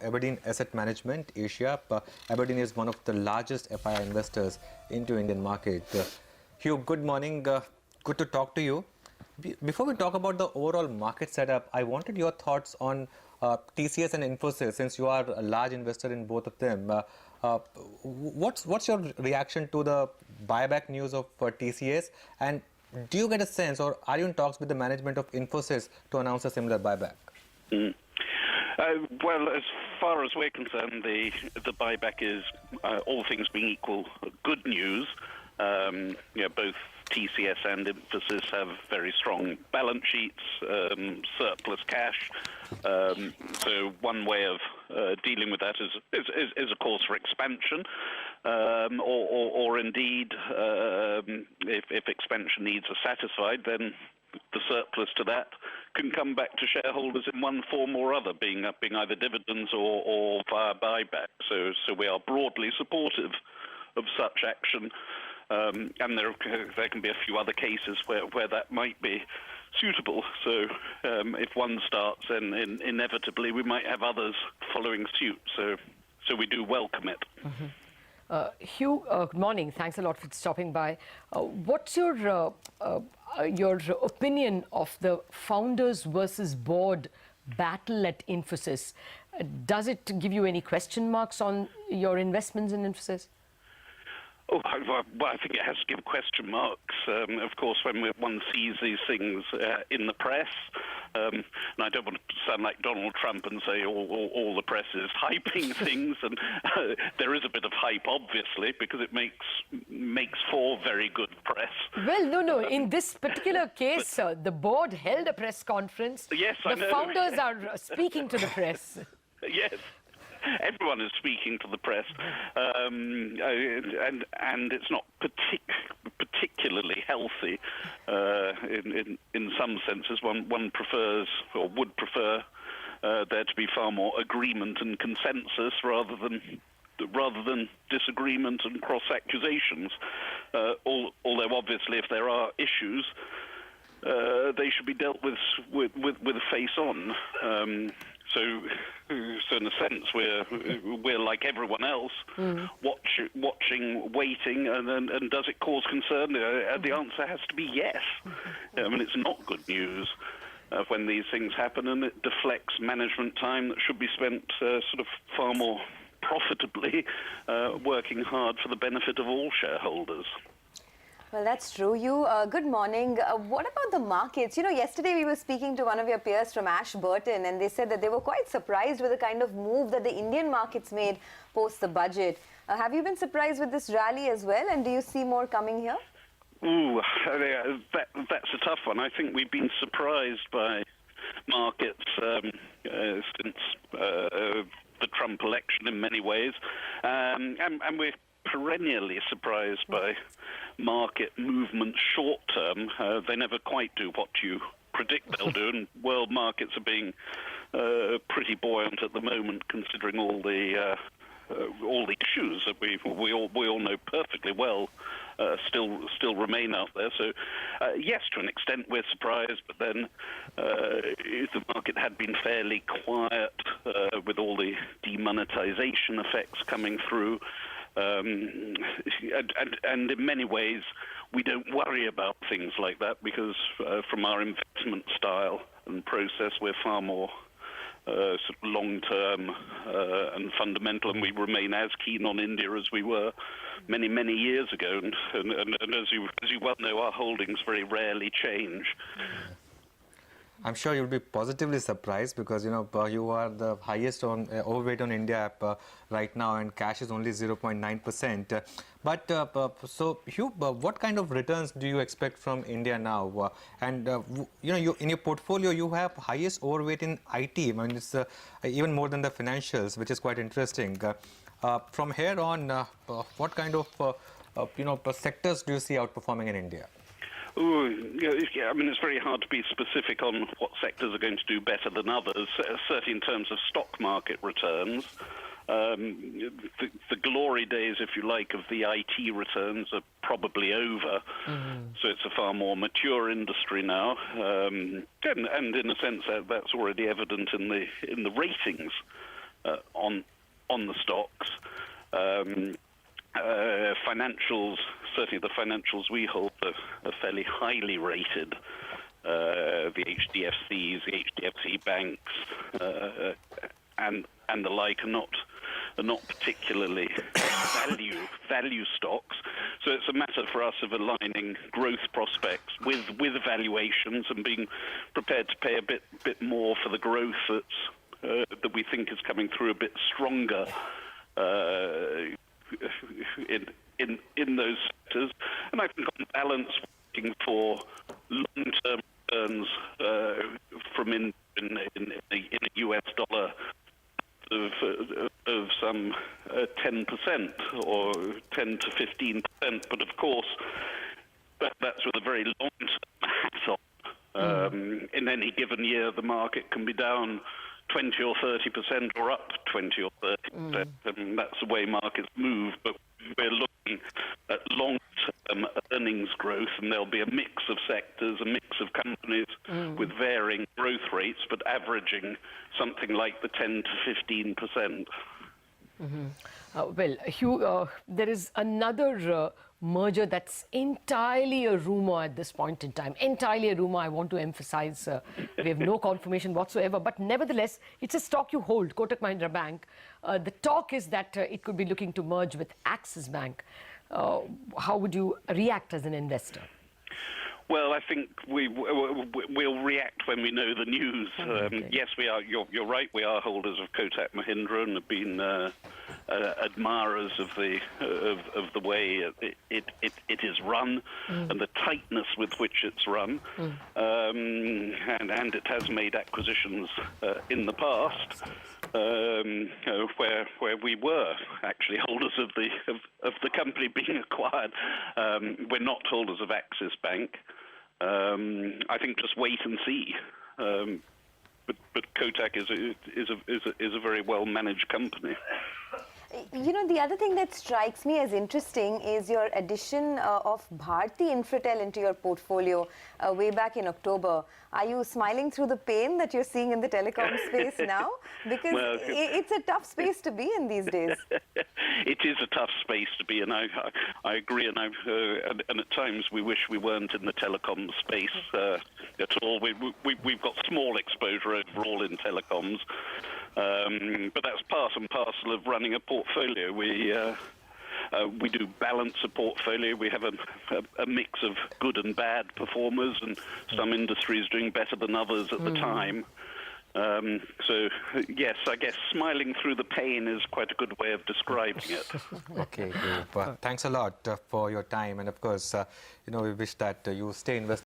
Aberdeen Asset Management, Asia. Aberdeen is one of the largest FII investors into Indian market. Hugh, good morning. Good to talk to you. Before we talk about the overall market setup, I wanted your thoughts on TCS and Infosys, since you are a large investor in both of them. What's your reaction to the buyback news of TCS, and do you get a sense, or are you in talks with the management of Infosys to announce a similar buyback? Well, as far as we're concerned, the buyback is, all things being equal, good news. Both TCS and Infosys have very strong balance sheets, surplus cash. So one way of dealing with that is of course for expansion, or indeed, if expansion needs are satisfied, then the surplus to that can come back to shareholders in one form or other, being either dividends or via buyback. So we are broadly supportive of such action. And there can be a few other cases where that might be suitable. So if one starts, then inevitably we might have others following suit. So we do welcome it. Mm-hmm. Hugh, good morning. Thanks a lot for stopping by. What's your opinion of the founders versus board battle at Infosys? Does it give you any question marks on your investments in Infosys? Oh, well, I think it has to give question marks. Of course, when one sees these things in the press, and I don't want to sound like Donald Trump and say all the press is hyping things, and there is a bit of hype, obviously, because it makes for very good press. Well, no. In this particular case, the board held a press conference. Yes, I know. The founders are speaking to the press. Yes. Everyone is speaking to the press, and it's not particularly healthy in some senses. One prefers, or would prefer, there to be far more agreement and consensus rather than disagreement and cross accusations. Although obviously, if there are issues, they should be dealt with a face on. So in a sense, we're like everyone else, watching, waiting, and does it cause concern? The answer has to be yes. I mean, it's not good news when these things happen, and it deflects management time that should be spent sort of far more profitably working hard for the benefit of all shareholders. Well, that's true. Good morning. What about the markets? You know, yesterday we were speaking to one of your peers from Ashburton, and they said that they were quite surprised with the kind of move that the Indian markets made post the budget. Have you been surprised with this rally as well, and do you see more coming here? Ooh, that's a tough one. I think we've been surprised by markets since the Trump election in many ways, and we're perennially surprised by market movements short term. They never quite do what you predict they'll do, and world markets are being pretty buoyant at the moment, considering all the issues that we all know perfectly well still remain out there. So yes, to an extent we're surprised, but then the market had been fairly quiet with all the demonetization effects coming through. And in many ways, we don't worry about things like that because from our investment style and process, we're far more sort of long-term and fundamental, and we remain as keen on India as we were many years ago. And as you well know, our holdings very rarely change. I'm sure you'll be positively surprised because, you know, you are the highest on overweight on India right now, and cash is only 0.9%. So, Hugh, what kind of returns do you expect from India now? You know, in your portfolio, you have highest overweight in IT. I mean, it's even more than the financials, which is quite interesting. From here on, what kind of sectors do you see outperforming in India? Yeah, I mean, it's very hard to be specific on what sectors are going to do better than others, certainly in terms of stock market returns. The glory days, if you like, of the IT returns are probably over. So it's a far more mature industry now, and in a sense that's already evident in the ratings on the stocks. Financials, certainly the financials we hold, are fairly highly rated. The HDFCs, the HDFC banks, and the like are not particularly value stocks. So it's a matter for us of aligning growth prospects with valuations and being prepared to pay a bit more for the growth that we think is coming through a bit stronger in those sectors. And I think on balance, looking for long-term returns from in a US dollar of some 10% or 10 to 15%, but of course that's with a very long-term hat on. In any given year, the market can be down 20 or 30% or up 20 or 30%. And that's the way markets move, but we're looking at long-term earnings growth, and there'll be a mix of sectors, a mix of companies with varying growth rates, but averaging something like the 10 to 15%. Well, Hugh, there is another merger that's entirely a rumor at this point in time. Entirely a rumor, I want to emphasize. We have no confirmation whatsoever, but nevertheless, it's a stock you hold, Kotak Mahindra Bank. The talk is that it could be looking to merge with Axis Bank. How would you react as an investor? Well, I think we'll react when we know the news. Okay. Yes, we are. You're right. We are holders of Kotak Mahindra and have been admirers of the way it is run and the tightness with which it's run. And it has made acquisitions in the past where we were actually holders of the company being acquired. We're not holders of Axis Bank. I think just wait and see. But Kotak is a very well managed company. You know, the other thing that strikes me as interesting is your addition of Bharti Infratel into your portfolio way back in October. Are you smiling through the pain that you're seeing in the telecom space now? Because it's a tough space to be in these days. It is a tough space to be in. I agree, and at times we wish we weren't in the telecom space at all. We've got small exposure overall in telecoms, but that's part and parcel of running a portfolio. We do balance a portfolio. We have a mix of good and bad performers, and some industries doing better than others at the time. So, yes, I guess smiling through the pain is quite a good way of describing it. Okay, thanks a lot for your time. And of course, we wish that you stay invested